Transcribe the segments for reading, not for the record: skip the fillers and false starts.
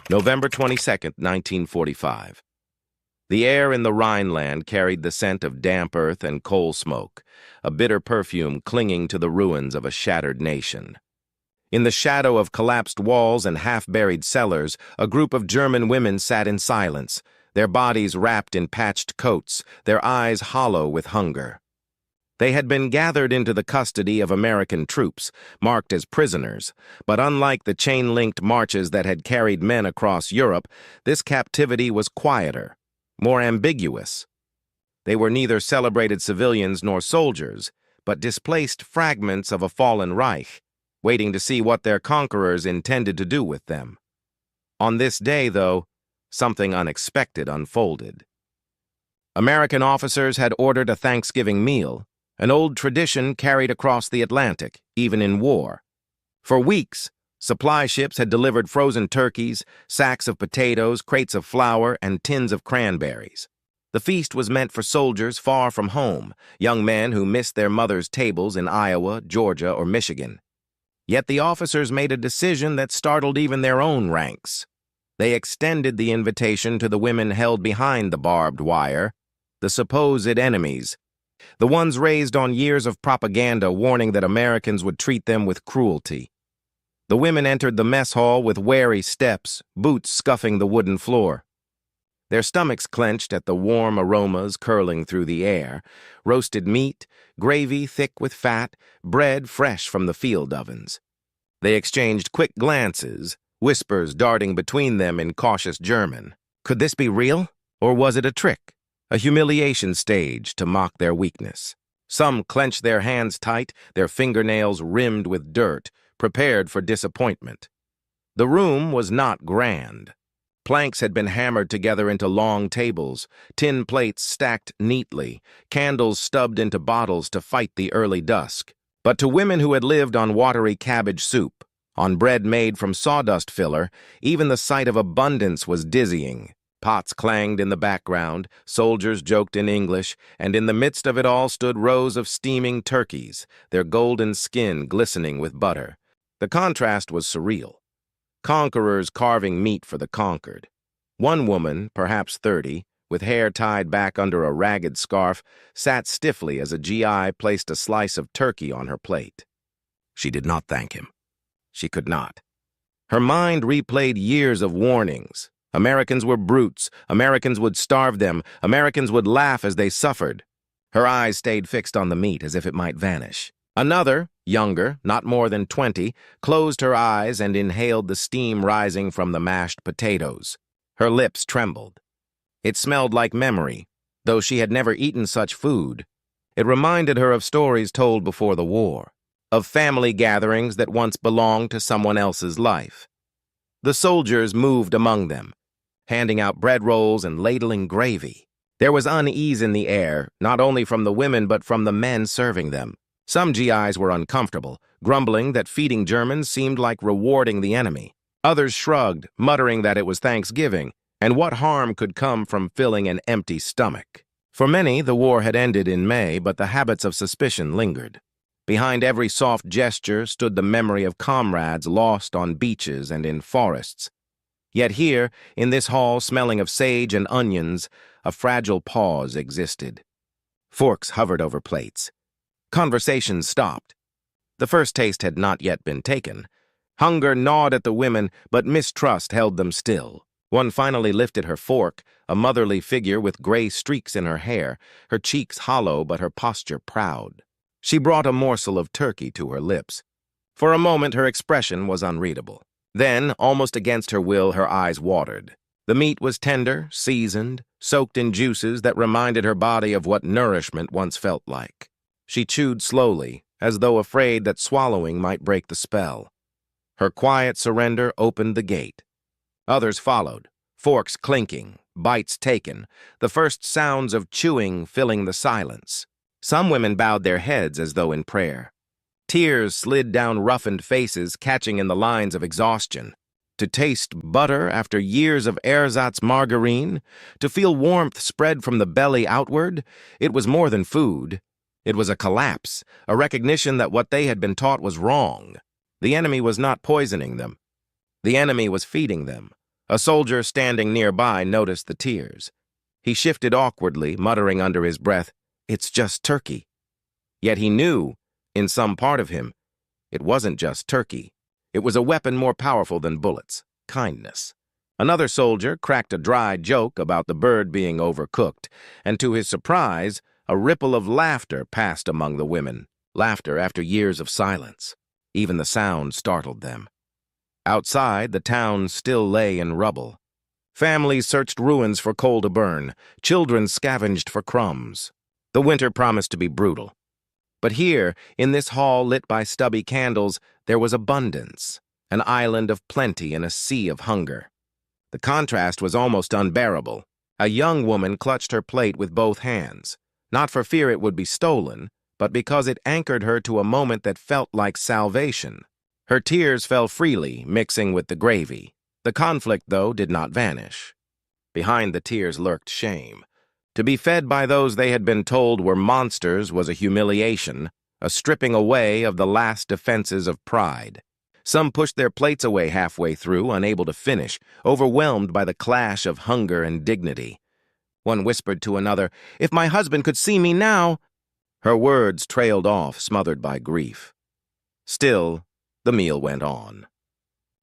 November 22nd, 1945. The air in the Rhineland carried the scent of damp earth and coal smoke, a bitter perfume clinging to the ruins of a shattered nation. In the shadow of collapsed walls and half-buried cellars, a group of German women sat in silence, their bodies wrapped in patched coats, their eyes hollow with hunger. They had been gathered into the custody of American troops, marked as prisoners, but unlike the chain-linked marches that had carried men across Europe, this captivity was quieter, more ambiguous. They were neither celebrated civilians nor soldiers, but displaced fragments of a fallen Reich, waiting to see what their conquerors intended to do with them. On this day, though, something unexpected unfolded. American officers had ordered a Thanksgiving meal, an old tradition carried across the Atlantic, even in war. For weeks, supply ships had delivered frozen turkeys, sacks of potatoes, crates of flour, and tins of cranberries. The feast was meant for soldiers far from home, young men who missed their mothers' tables in Iowa, Georgia, or Michigan. Yet the officers made a decision that startled even their own ranks. They extended the invitation to the women held behind the barbed wire, the supposed enemies, the ones raised on years of propaganda warning that Americans would treat them with cruelty. The women entered the mess hall with wary steps, boots scuffing the wooden floor. Their stomachs clenched at the warm aromas curling through the air, roasted meat, gravy thick with fat, bread fresh from the field ovens. They exchanged quick glances, whispers darting between them in cautious German. Could this be real, or was it a trick? A humiliation stage to mock their weakness. Some clenched their hands tight, their fingernails rimmed with dirt, prepared for disappointment. The room was not grand. Planks had been hammered together into long tables, tin plates stacked neatly, candles stubbed into bottles to fight the early dusk. But to women who had lived on watery cabbage soup, on bread made from sawdust filler, even the sight of abundance was dizzying. Pots clanged in the background, soldiers joked in English, and in the midst of it all stood rows of steaming turkeys, their golden skin glistening with butter. The contrast was surreal. Conquerors carving meat for the conquered. One woman, perhaps 30, with hair tied back under a ragged scarf, sat stiffly as a GI placed a slice of turkey on her plate. She did not thank him. She could not. Her mind replayed years of warnings. Americans were brutes. Americans would starve them. Americans would laugh as they suffered. Her eyes stayed fixed on the meat as if it might vanish. Another, younger, not more than 20, closed her eyes and inhaled the steam rising from the mashed potatoes. Her lips trembled. It smelled like memory, though she had never eaten such food. It reminded her of stories told before the war, of family gatherings that once belonged to someone else's life. The soldiers moved among them, handing out bread rolls and ladling gravy. There was unease in the air, not only from the women but from the men serving them. Some GIs were uncomfortable, grumbling that feeding Germans seemed like rewarding the enemy. Others shrugged, muttering that it was Thanksgiving, and what harm could come from filling an empty stomach. For many, the war had ended in May, but the habits of suspicion lingered. Behind every soft gesture stood the memory of comrades lost on beaches and in forests. Yet here, in this hall smelling of sage and onions, a fragile pause existed. Forks hovered over plates. Conversations stopped. The first taste had not yet been taken. Hunger gnawed at the women, but mistrust held them still. One finally lifted her fork, a motherly figure with gray streaks in her hair, her cheeks hollow but her posture proud. She brought a morsel of turkey to her lips. For a moment her expression was unreadable. Then, almost against her will, her eyes watered. The meat was tender, seasoned, soaked in juices that reminded her body of what nourishment once felt like. She chewed slowly, as though afraid that swallowing might break the spell. Her quiet surrender opened the gate. Others followed, forks clinking, bites taken, the first sounds of chewing filling the silence. Some women bowed their heads as though in prayer. Tears slid down roughened faces, catching in the lines of exhaustion. To taste butter after years of ersatz margarine, to feel warmth spread from the belly outward, it was more than food. It was a collapse, a recognition that what they had been taught was wrong. The enemy was not poisoning them. The enemy was feeding them. A soldier standing nearby noticed the tears. He shifted awkwardly, muttering under his breath, "It's just turkey." Yet he knew, in some part of him, it wasn't just turkey. It was a weapon more powerful than bullets: kindness. Another soldier cracked a dry joke about the bird being overcooked, and to his surprise, a ripple of laughter passed among the women. Laughter after years of silence. Even the sound startled them. Outside, the town still lay in rubble. Families searched ruins for coal to burn. Children scavenged for crumbs. The winter promised to be brutal. But here, in this hall lit by stubby candles, there was abundance, an island of plenty in a sea of hunger. The contrast was almost unbearable. A young woman clutched her plate with both hands, not for fear it would be stolen, but because it anchored her to a moment that felt like salvation. Her tears fell freely, mixing with the gravy. The conflict, though, did not vanish. Behind the tears lurked shame. To be fed by those they had been told were monsters was a humiliation, a stripping away of the last defenses of pride. Some pushed their plates away halfway through, unable to finish, overwhelmed by the clash of hunger and dignity. One whispered to another, "If my husband could see me now—" Her words trailed off, smothered by grief. Still, the meal went on.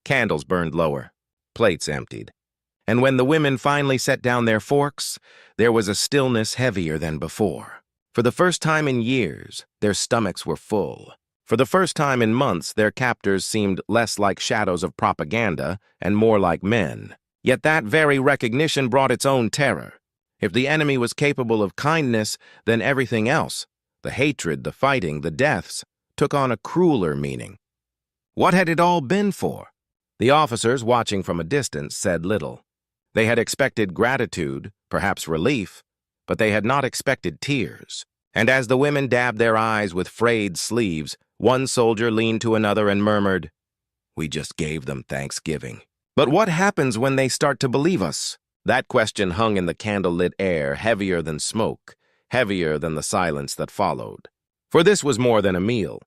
Candles burned lower, plates emptied. And when the women finally set down their forks, there was a stillness heavier than before. For the first time in years, their stomachs were full. For the first time in months, their captors seemed less like shadows of propaganda and more like men. Yet that very recognition brought its own terror. If the enemy was capable of kindness, then everything else, the hatred, the fighting, the deaths, took on a crueler meaning. What had it all been for? The officers, watching from a distance, said little. They had expected gratitude, perhaps relief, but they had not expected tears. And as the women dabbed their eyes with frayed sleeves, one soldier leaned to another and murmured, "We just gave them Thanksgiving." But what happens when they start to believe us? That question hung in the candlelit air, heavier than smoke, heavier than the silence that followed. For this was more than a meal.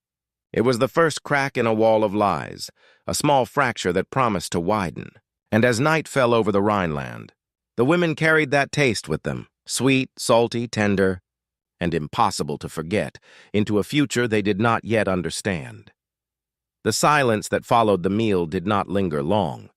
It was the first crack in a wall of lies, a small fracture that promised to widen. And as night fell over the Rhineland, the women carried that taste with them, sweet, salty, tender, and impossible to forget, into a future they did not yet understand. The silence that followed the meal did not linger long.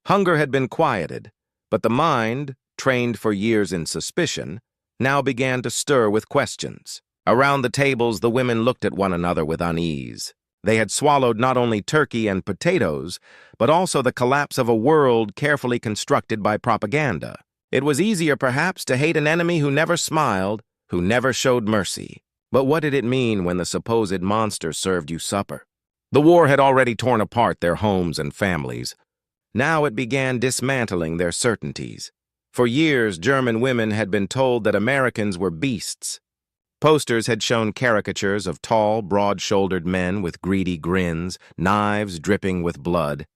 Hunger had been quieted, but the mind, trained for years in suspicion, now began to stir with questions. Around the tables, the women looked at one another with unease. They had swallowed not only turkey and potatoes, but also the collapse of a world carefully constructed by propaganda. It was easier, perhaps, to hate an enemy who never smiled, who never showed mercy. But what did it mean when the supposed monster served you supper? The war had already torn apart their homes and families. Now it began dismantling their certainties. For years, German women had been told that Americans were beasts. Posters had shown caricatures of tall, broad-shouldered men with greedy grins, knives dripping with blood.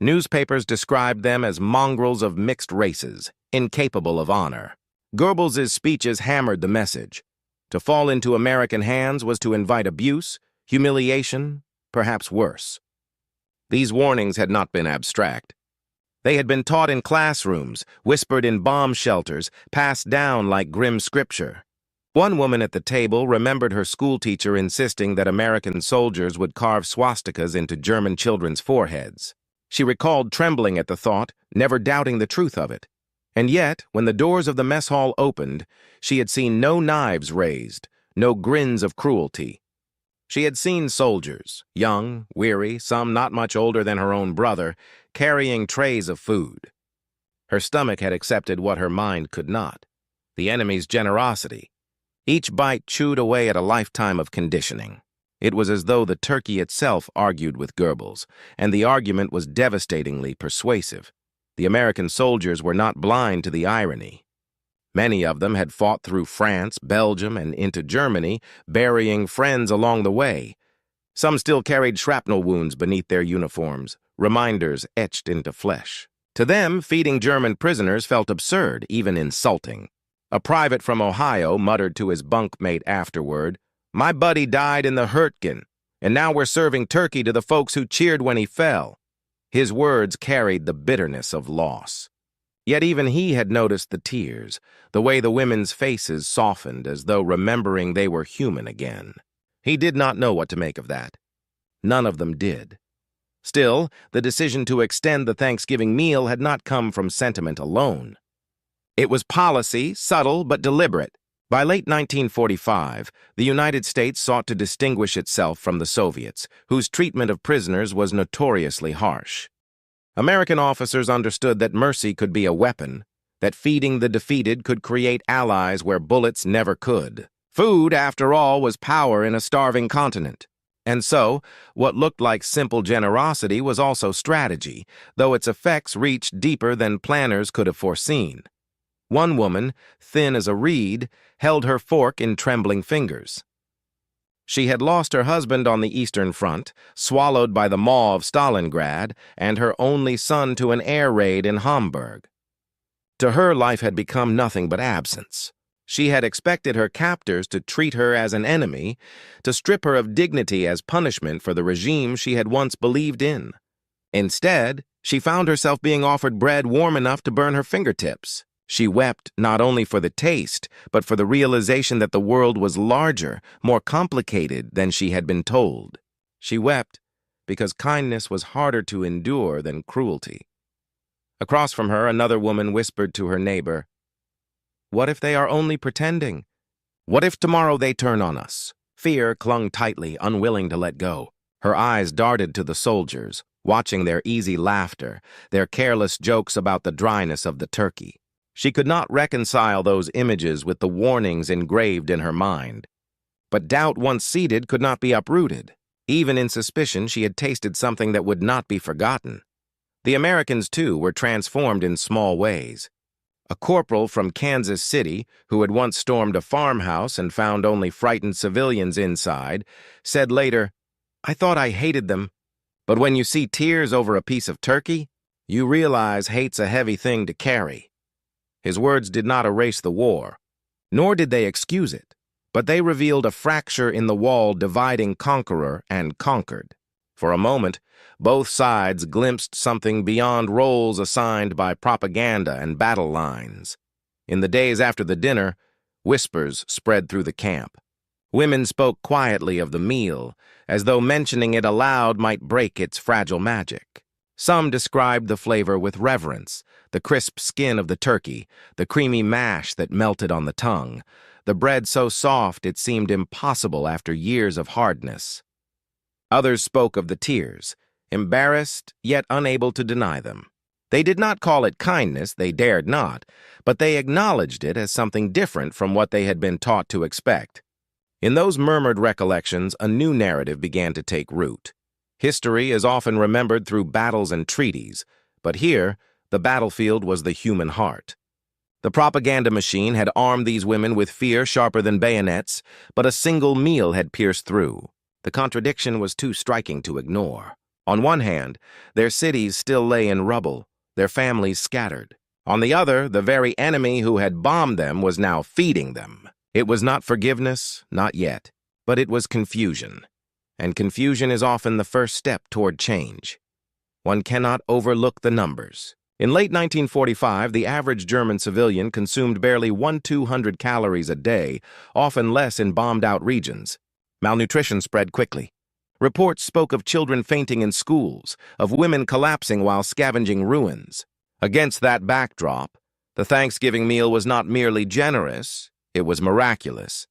Newspapers described them as mongrels of mixed races, incapable of honor. Goebbels' speeches hammered the message. To fall into American hands was to invite abuse, humiliation, perhaps worse. These warnings had not been abstract. They had been taught in classrooms, whispered in bomb shelters, passed down like grim scripture. One woman at the table remembered her schoolteacher insisting that American soldiers would carve swastikas into German children's foreheads. She recalled trembling at the thought, never doubting the truth of it. And yet, when the doors of the mess hall opened, she had seen no knives raised, no grins of cruelty. She had seen soldiers, young, weary, some not much older than her own brother, carrying trays of food. Her stomach had accepted what her mind could not: the enemy's generosity. Each bite chewed away at a lifetime of conditioning. It was as though the turkey itself argued with Goebbels, and the argument was devastatingly persuasive. The American soldiers were not blind to the irony. Many of them had fought through France, Belgium, and into Germany, burying friends along the way. Some still carried shrapnel wounds beneath their uniforms, reminders etched into flesh. To them, feeding German prisoners felt absurd, even insulting. A private from Ohio muttered to his bunkmate afterward, "My buddy died in the Hurtgen, and now we're serving turkey to the folks who cheered when he fell." His words carried the bitterness of loss. Yet even he had noticed the tears, the way the women's faces softened as though remembering they were human again. He did not know what to make of that. None of them did. Still, the decision to extend the Thanksgiving meal had not come from sentiment alone. It was policy, subtle but deliberate. By late 1945, the United States sought to distinguish itself from the Soviets, whose treatment of prisoners was notoriously harsh. American officers understood that mercy could be a weapon, that feeding the defeated could create allies where bullets never could. Food, after all, was power in a starving continent. And so, what looked like simple generosity was also strategy, though its effects reached deeper than planners could have foreseen. One woman, thin as a reed, held her fork in trembling fingers. She had lost her husband on the Eastern Front, swallowed by the maw of Stalingrad, and her only son to an air raid in Hamburg. To her, life had become nothing but absence. She had expected her captors to treat her as an enemy, to strip her of dignity as punishment for the regime she had once believed in. Instead, she found herself being offered bread warm enough to burn her fingertips. She wept not only for the taste, but for the realization that the world was larger, more complicated than she had been told. She wept because kindness was harder to endure than cruelty. Across from her, another woman whispered to her neighbor, "What if they are only pretending? What if tomorrow they turn on us?" Fear clung tightly, unwilling to let go. Her eyes darted to the soldiers, watching their easy laughter, their careless jokes about the dryness of the turkey. She could not reconcile those images with the warnings engraved in her mind. But doubt once seated could not be uprooted. Even in suspicion, she had tasted something that would not be forgotten. The Americans, too, were transformed in small ways. A corporal from Kansas City, who had once stormed a farmhouse and found only frightened civilians inside, said later, "I thought I hated them, but when you see tears over a piece of turkey, you realize hate's a heavy thing to carry." His words did not erase the war, nor did they excuse it, but they revealed a fracture in the wall dividing conqueror and conquered. For a moment, both sides glimpsed something beyond roles assigned by propaganda and battle lines. In the days after the dinner, whispers spread through the camp. Women spoke quietly of the meal, as though mentioning it aloud might break its fragile magic. Some described the flavor with reverence, the crisp skin of the turkey, the creamy mash that melted on the tongue, the bread so soft it seemed impossible after years of hardness. Others spoke of the tears, embarrassed yet unable to deny them. They did not call it kindness, they dared not, but they acknowledged it as something different from what they had been taught to expect. In those murmured recollections, a new narrative began to take root. History is often remembered through battles and treaties, but here, the battlefield was the human heart. The propaganda machine had armed these women with fear sharper than bayonets, but a single meal had pierced through. The contradiction was too striking to ignore. On one hand, their cities still lay in rubble, their families scattered. On the other, the very enemy who had bombed them was now feeding them. It was not forgiveness, not yet, but it was confusion. And confusion is often the first step toward change. One cannot overlook the numbers. In late 1945, the average German civilian consumed barely 100-200 calories a day, often less in bombed-out regions. Malnutrition spread quickly. Reports spoke of children fainting in schools, of women collapsing while scavenging ruins. Against that backdrop, the Thanksgiving meal was not merely generous, it was miraculous.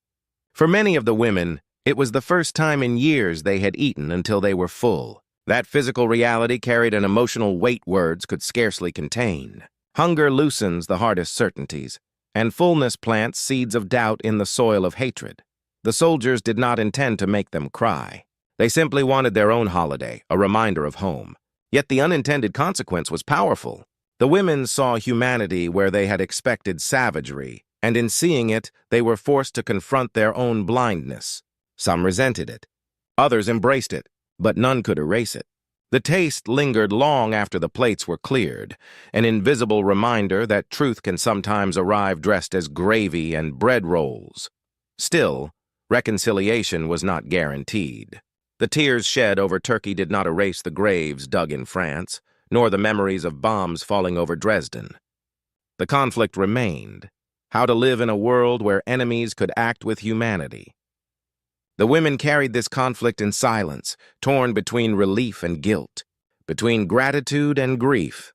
For many of the women, it was the first time in years they had eaten until they were full. That physical reality carried an emotional weight words could scarcely contain. Hunger loosens the hardest certainties, and fullness plants seeds of doubt in the soil of hatred. The soldiers did not intend to make them cry. They simply wanted their own holiday, a reminder of home. Yet the unintended consequence was powerful. The women saw humanity where they had expected savagery, and in seeing it, they were forced to confront their own blindness. Some resented it. Others embraced it, but none could erase it. The taste lingered long after the plates were cleared, an invisible reminder that truth can sometimes arrive dressed as gravy and bread rolls. Still, reconciliation was not guaranteed. The tears shed over turkey did not erase the graves dug in France. nor the memories of bombs falling over Dresden. The conflict remained: how to live in a world where enemies could act with humanity. The women carried this conflict in silence, torn between relief and guilt, between gratitude and grief.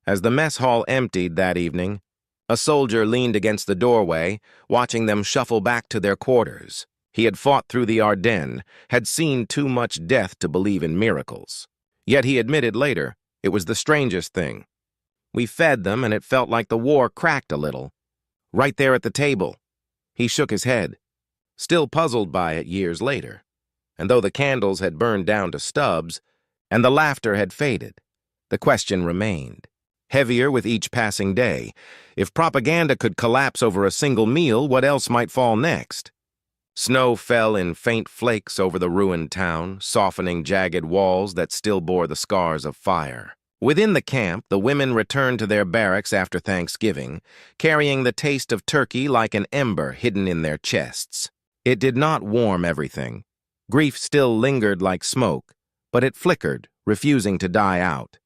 As the mess hall emptied that evening, a soldier leaned against the doorway, watching them shuffle back to their quarters. He had fought through the Ardennes, had seen too much death to believe in miracles. Yet he admitted later, it was the strangest thing. We fed them, and it felt like the war cracked a little. Right there at the table. He shook his head, still puzzled by it years later. And though the candles had burned down to stubs, and the laughter had faded, the question remained, heavier with each passing day. If propaganda could collapse over a single meal, what else might fall next? Snow fell in faint flakes over the ruined town, softening jagged walls that still bore the scars of fire. Within the camp, the women returned to their barracks after Thanksgiving, carrying the taste of turkey like an ember hidden in their chests. It did not warm everything. Grief still lingered like smoke, but it flickered, refusing to die out.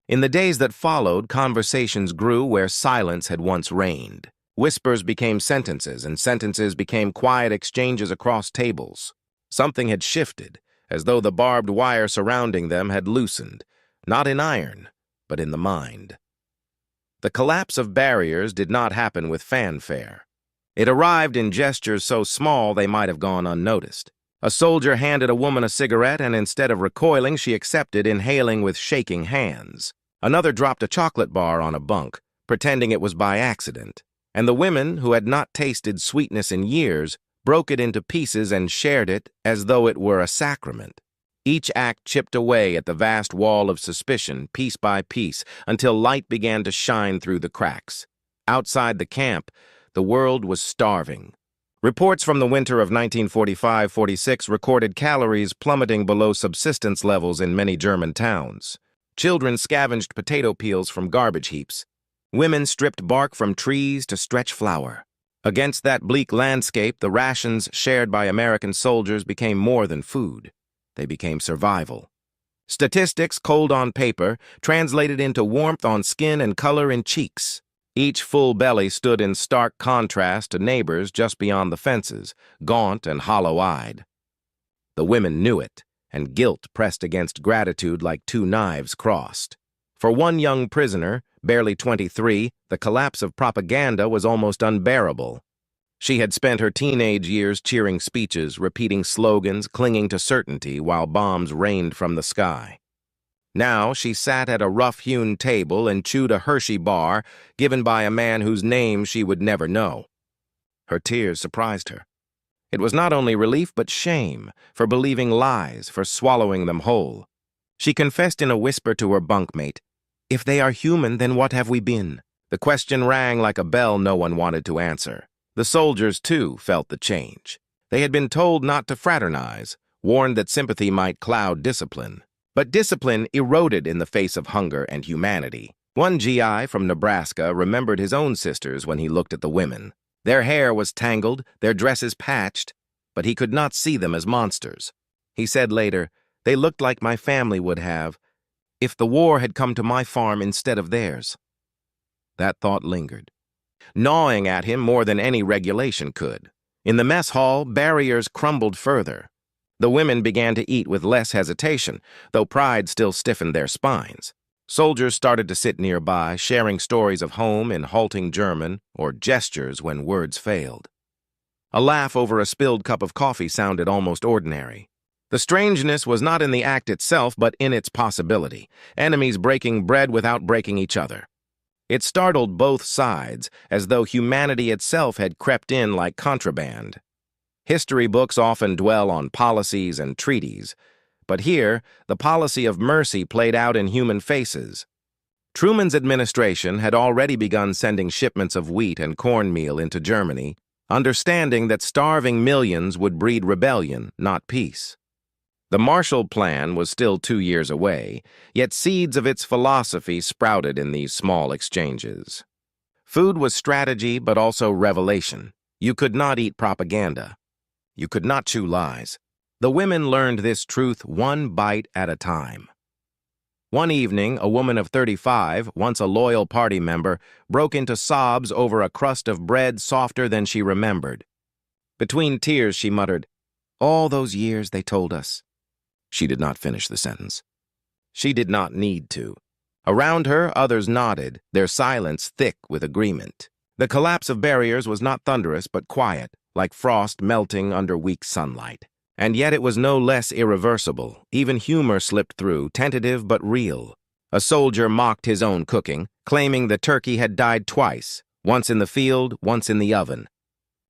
In the days that followed, conversations grew where silence had once reigned. Whispers became sentences, and sentences became quiet exchanges across tables. Something had shifted, as though the barbed wire surrounding them had loosened, not in iron, but in the mind. The collapse of barriers did not happen with fanfare. It arrived in gestures so small they might have gone unnoticed. A soldier handed a woman a cigarette, and instead of recoiling, she accepted, inhaling with shaking hands. Another dropped a chocolate bar on a bunk, pretending it was by accident. And the women, who had not tasted sweetness in years, broke it into pieces and shared it as though it were a sacrament. Each act chipped away at the vast wall of suspicion, piece by piece, until light began to shine through the cracks. Outside the camp, the world was starving. Reports from the winter of 1945-46 recorded calories plummeting below subsistence levels in many German towns. Children scavenged potato peels from garbage heaps. Women stripped bark from trees to stretch flour. Against that bleak landscape, the rations shared by American soldiers became more than food. They became survival. Statistics, cold on paper, translated into warmth on skin and color in cheeks. Each full belly stood in stark contrast to neighbors just beyond the fences, gaunt and hollow-eyed. The women knew it, and guilt pressed against gratitude like two knives crossed. For one young prisoner, barely 23, the collapse of propaganda was almost unbearable. She had spent her teenage years cheering speeches, repeating slogans, clinging to certainty while bombs rained from the sky. Now she sat at a rough-hewn table and chewed a Hershey bar given by a man whose name she would never know. Her tears surprised her. It was not only relief but shame, for believing lies, for swallowing them whole. She confessed in a whisper to her bunkmate, "If they are human, then what have we been?" The question rang like a bell no one wanted to answer. The soldiers, too, felt the change. They had been told not to fraternize, warned that sympathy might cloud discipline. But discipline eroded in the face of hunger and humanity. One GI from Nebraska remembered his own sisters when he looked at the women. Their hair was tangled, their dresses patched, but he could not see them as monsters. He said later, "They looked like my family would have if the war had come to my farm instead of theirs." That thought lingered, gnawing at him more than any regulation could. In the mess hall, barriers crumbled further. The women began to eat with less hesitation, though pride still stiffened their spines. Soldiers started to sit nearby, sharing stories of home in halting German or gestures when words failed. A laugh over a spilled cup of coffee sounded almost ordinary. The strangeness was not in the act itself, but in its possibility, enemies breaking bread without breaking each other. It startled both sides, as though humanity itself had crept in like contraband. History books often dwell on policies and treaties, but here, the policy of mercy played out in human faces. Truman's administration had already begun sending shipments of wheat and cornmeal into Germany, understanding that starving millions would breed rebellion, not peace. The Marshall Plan was still 2 years away, yet seeds of its philosophy sprouted in these small exchanges. Food was strategy, but also revelation. You could not eat propaganda. You could not chew lies. The women learned this truth one bite at a time. One evening, a woman of 35, once a loyal party member, broke into sobs over a crust of bread softer than she remembered. Between tears, she muttered, "All those years they told us." She did not finish the sentence. She did not need to. Around her, others nodded, their silence thick with agreement. The collapse of barriers was not thunderous but quiet, like frost melting under weak sunlight. And yet it was no less irreversible. Even humor slipped through, tentative but real. A soldier mocked his own cooking, claiming the turkey had died twice, once in the field, once in the oven.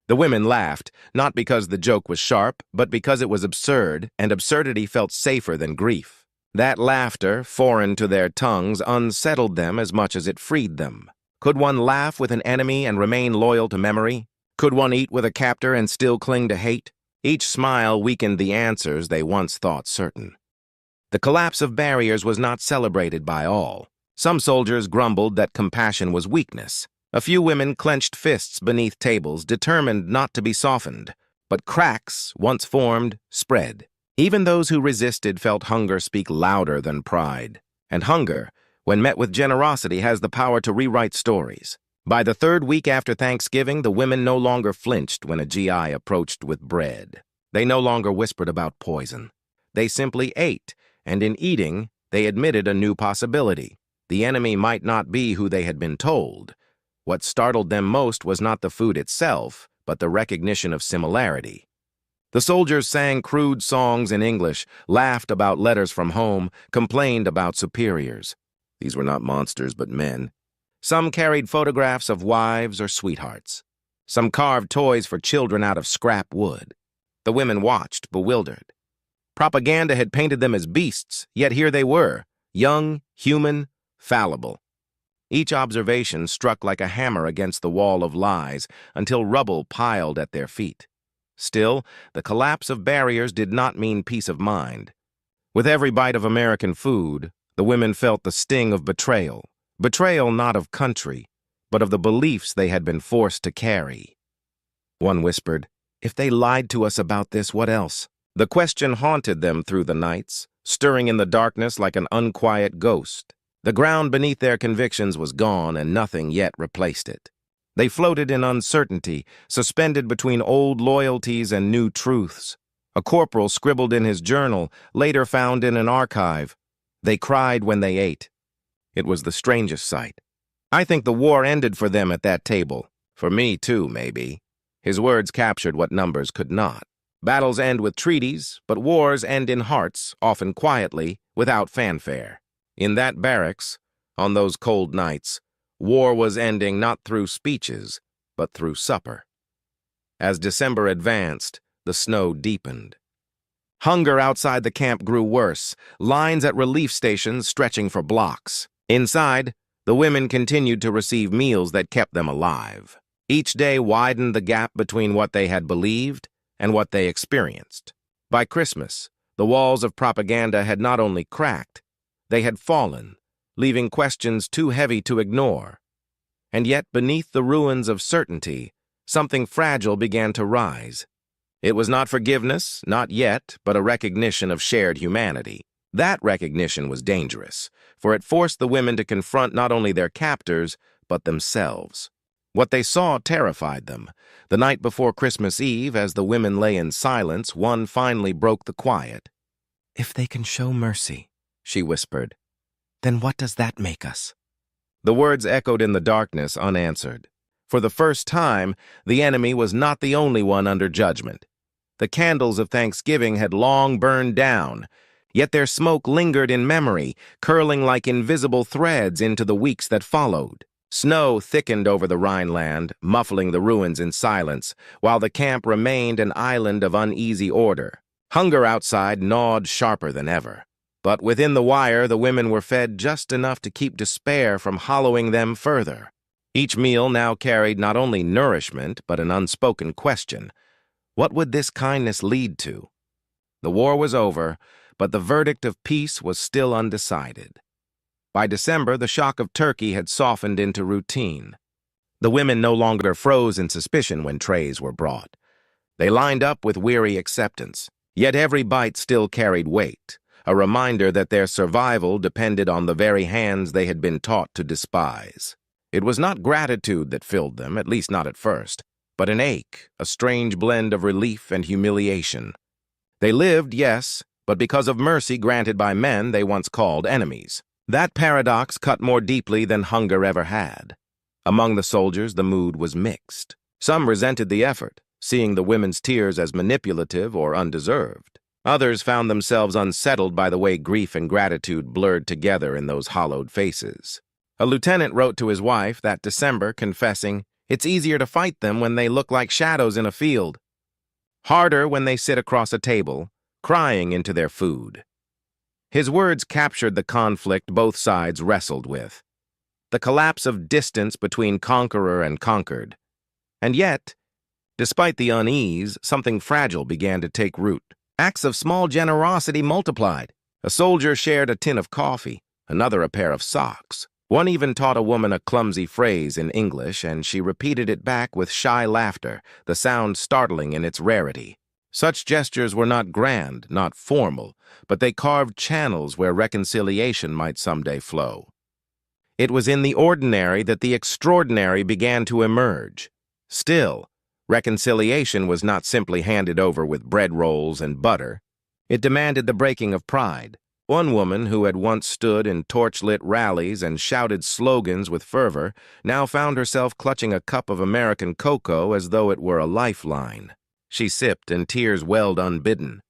The women laughed, not because the joke was sharp, but because it was absurd, and absurdity felt safer than grief. That laughter, foreign to their tongues, unsettled them as much as it freed them. Could one laugh with an enemy and remain loyal to memory? Could one eat with a captor and still cling to hate? Each smile weakened the answers they once thought certain. The collapse of barriers was not celebrated by all. Some soldiers grumbled that compassion was weakness. A few women clenched fists beneath tables, determined not to be softened. But cracks, once formed, spread. Even those who resisted felt hunger speak louder than pride. And hunger, when met with generosity, has the power to rewrite stories. By the third week after Thanksgiving, the women no longer flinched when a GI approached with bread. They no longer whispered about poison. They simply ate, and in eating, they admitted a new possibility. The enemy might not be who they had been told. What startled them most was not the food itself, but the recognition of similarity. The soldiers sang crude songs in English, laughed about letters from home, complained about superiors. These were not monsters, but men. Some carried photographs of wives or sweethearts. Some carved toys for children out of scrap wood. The women watched, bewildered. Propaganda had painted them as beasts, yet here they were, young, human, fallible. Each observation struck like a hammer against the wall of lies until rubble piled at their feet. Still, the collapse of barriers did not mean peace of mind. With every bite of American food, the women felt the sting of betrayal. Betrayal not of country, but of the beliefs they had been forced to carry. One whispered, "If they lied to us about this, what else?" The question haunted them through the nights, stirring in the darkness like an unquiet ghost. The ground beneath their convictions was gone, and nothing yet replaced it. They floated in uncertainty, suspended between old loyalties and new truths. A corporal scribbled in his journal, later found in an archive, "They cried when they ate." It was the strangest sight. I think the war ended for them at that table. For me, too, maybe. His words captured what numbers could not. Battles end with treaties, but wars end in hearts, often quietly, without fanfare. In that barracks, on those cold nights, war was ending not through speeches, but through supper. As December advanced, the snow deepened. Hunger outside the camp grew worse, lines at relief stations stretching for blocks. Inside, the women continued to receive meals that kept them alive. Each day widened the gap between what they had believed and what they experienced. By Christmas, the walls of propaganda had not only cracked, they had fallen, leaving questions too heavy to ignore. And yet, beneath the ruins of certainty, something fragile began to rise. It was not forgiveness, not yet, but a recognition of shared humanity. That recognition was dangerous, for it forced the women to confront not only their captors, but themselves. What they saw terrified them. The night before Christmas Eve, as the women lay in silence, one finally broke the quiet. "If they can show mercy," she whispered, "then what does that make us?" The words echoed in the darkness, unanswered. For the first time, the enemy was not the only one under judgment. The candles of Thanksgiving had long burned down, yet their smoke lingered in memory, curling like invisible threads into the weeks that followed. Snow thickened over the Rhineland, muffling the ruins in silence, while the camp remained an island of uneasy order. Hunger outside gnawed sharper than ever. But within the wire, the women were fed just enough to keep despair from hollowing them further. Each meal now carried not only nourishment, but an unspoken question. What would this kindness lead to? The war was over, but the verdict of peace was still undecided. By December, the shock of turkey had softened into routine. The women no longer froze in suspicion when trays were brought. They lined up with weary acceptance, yet every bite still carried weight, a reminder that their survival depended on the very hands they had been taught to despise. It was not gratitude that filled them, at least not at first, but an ache, a strange blend of relief and humiliation. They lived, yes, but because of mercy granted by men they once called enemies. That paradox cut more deeply than hunger ever had. Among the soldiers, the mood was mixed. Some resented the effort, seeing the women's tears as manipulative or undeserved. Others found themselves unsettled by the way grief and gratitude blurred together in those hollowed faces. A lieutenant wrote to his wife that December, confessing, "It's easier to fight them when they look like shadows in a field. Harder when they sit across a table, crying into their food." His words captured the conflict both sides wrestled with. The collapse of distance between conqueror and conquered. And yet, despite the unease, something fragile began to take root. Acts of small generosity multiplied. A soldier shared a tin of coffee, another a pair of socks. One even taught a woman a clumsy phrase in English, and she repeated it back with shy laughter, the sound startling in its rarity. Such gestures were not grand, not formal, but they carved channels where reconciliation might someday flow. It was in the ordinary that the extraordinary began to emerge. Still, reconciliation was not simply handed over with bread rolls and butter. It demanded the breaking of pride. One woman who had once stood in torchlit rallies and shouted slogans with fervor now found herself clutching a cup of American cocoa as though it were a lifeline. She sipped and tears welled unbidden.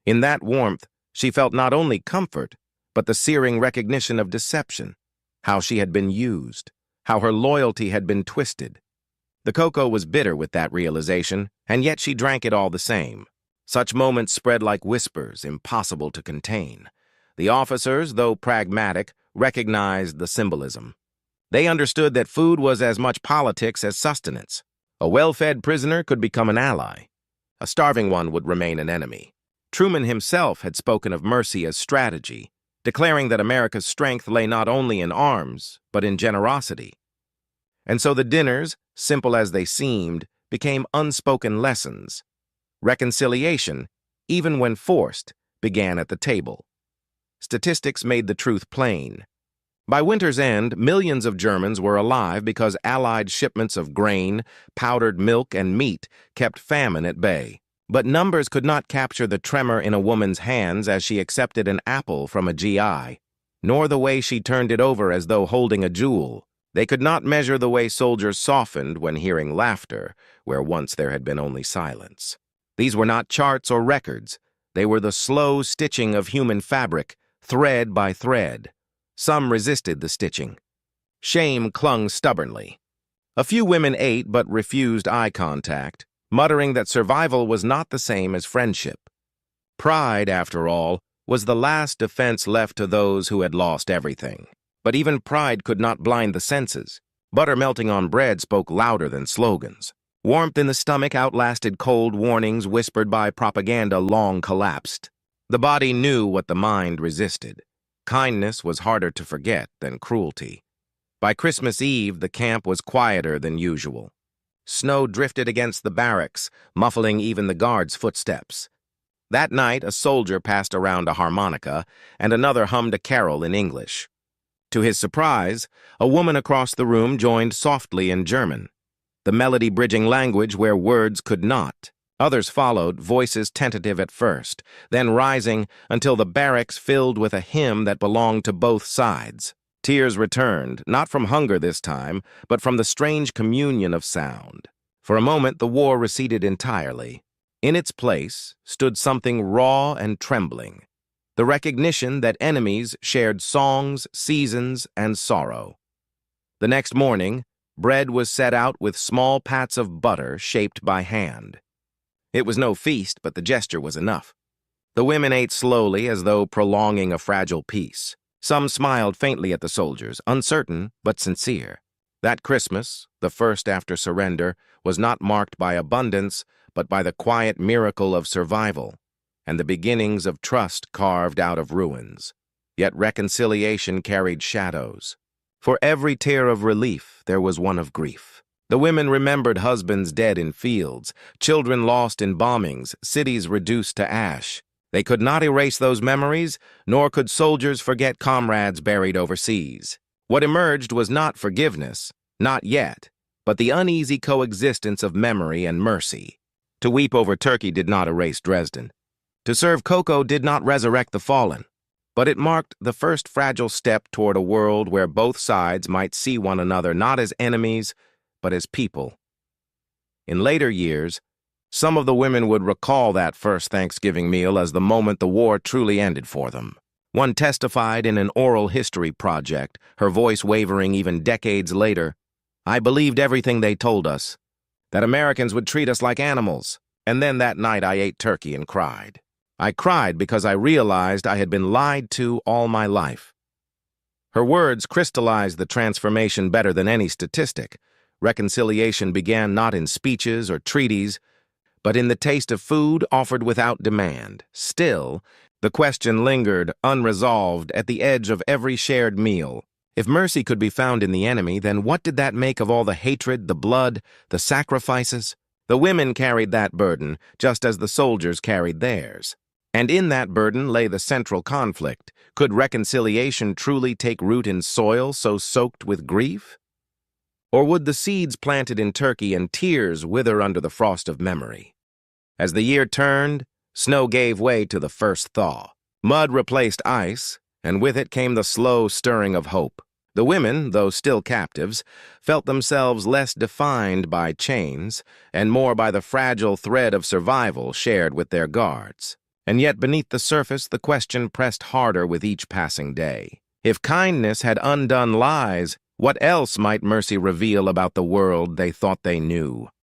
In that warmth, she felt not only comfort, but the searing recognition of deception, how she had been used, how her loyalty had been twisted. The cocoa was bitter with that realization, and yet she drank it all the same. Such moments spread like whispers, impossible to contain. The officers, though pragmatic, recognized the symbolism. They understood that food was as much politics as sustenance. A well-fed prisoner could become an ally. A starving one would remain an enemy. Truman himself had spoken of mercy as strategy, declaring that America's strength lay not only in arms, but in generosity. And so the dinners, simple as they seemed, became unspoken lessons. Reconciliation, even when forced, began at the table. Statistics made the truth plain. By winter's end, millions of Germans were alive because Allied shipments of grain, powdered milk, and meat kept famine at bay. But numbers could not capture the tremor in a woman's hands as she accepted an apple from a GI, nor the way she turned it over as though holding a jewel. They could not measure the way soldiers softened when hearing laughter, where once there had been only silence. These were not charts or records. They were the slow stitching of human fabric, thread by thread. Some resisted the stitching. Shame clung stubbornly. A few women ate but refused eye contact, muttering that survival was not the same as friendship. Pride, after all, was the last defense left to those who had lost everything. But even pride could not blind the senses. Butter melting on bread spoke louder than slogans. Warmth in the stomach outlasted cold warnings whispered by propaganda long collapsed. The body knew what the mind resisted. Kindness was harder to forget than cruelty. By Christmas Eve, the camp was quieter than usual. Snow drifted against the barracks, muffling even the guards' footsteps. That night, a soldier passed around a harmonica, and another hummed a carol in English. To his surprise, a woman across the room joined softly in German, the melody bridging language where words could not. Others followed, voices tentative at first, then rising until the barracks filled with a hymn that belonged to both sides. Tears returned, not from hunger this time, but from the strange communion of sound. For a moment, the war receded entirely. In its place stood something raw and trembling, the recognition that enemies shared songs, seasons, and sorrow. The next morning, bread was set out with small pats of butter shaped by hand. It was no feast, but the gesture was enough. The women ate slowly as though prolonging a fragile peace. Some smiled faintly at the soldiers, uncertain but sincere. That Christmas, the first after surrender, was not marked by abundance, but by the quiet miracle of survival and the beginnings of trust carved out of ruins. Yet reconciliation carried shadows. For every tear of relief, there was one of grief. The women remembered husbands dead in fields, children lost in bombings, cities reduced to ash. They could not erase those memories, nor could soldiers forget comrades buried overseas. What emerged was not forgiveness, not yet, but the uneasy coexistence of memory and mercy. To weep over Turkey did not erase Dresden. To serve cocoa did not resurrect the fallen, but it marked the first fragile step toward a world where both sides might see one another not as enemies, but as people. In later years, some of the women would recall that first Thanksgiving meal as the moment the war truly ended for them. One testified in an oral history project, her voice wavering even decades later, "I believed everything they told us, that Americans would treat us like animals, and then that night I ate turkey and cried. I cried because I realized I had been lied to all my life." Her words crystallized the transformation better than any statistic. Reconciliation began not in speeches or treaties, but in the taste of food offered without demand. Still, the question lingered, unresolved, at the edge of every shared meal. If mercy could be found in the enemy, then what did that make of all the hatred, the blood, the sacrifices? The women carried that burden, just as the soldiers carried theirs. And in that burden lay the central conflict. Could reconciliation truly take root in soil so soaked with grief? Or would the seeds planted in Turkey and tears wither under the frost of memory? As the year turned, snow gave way to the first thaw. Mud replaced ice, and with it came the slow stirring of hope. The women, though still captives, felt themselves less defined by chains and more by the fragile thread of survival shared with their guards. And yet beneath the surface, the question pressed harder with each passing day. If kindness had undone lies, what else might mercy reveal about the world they thought they knew?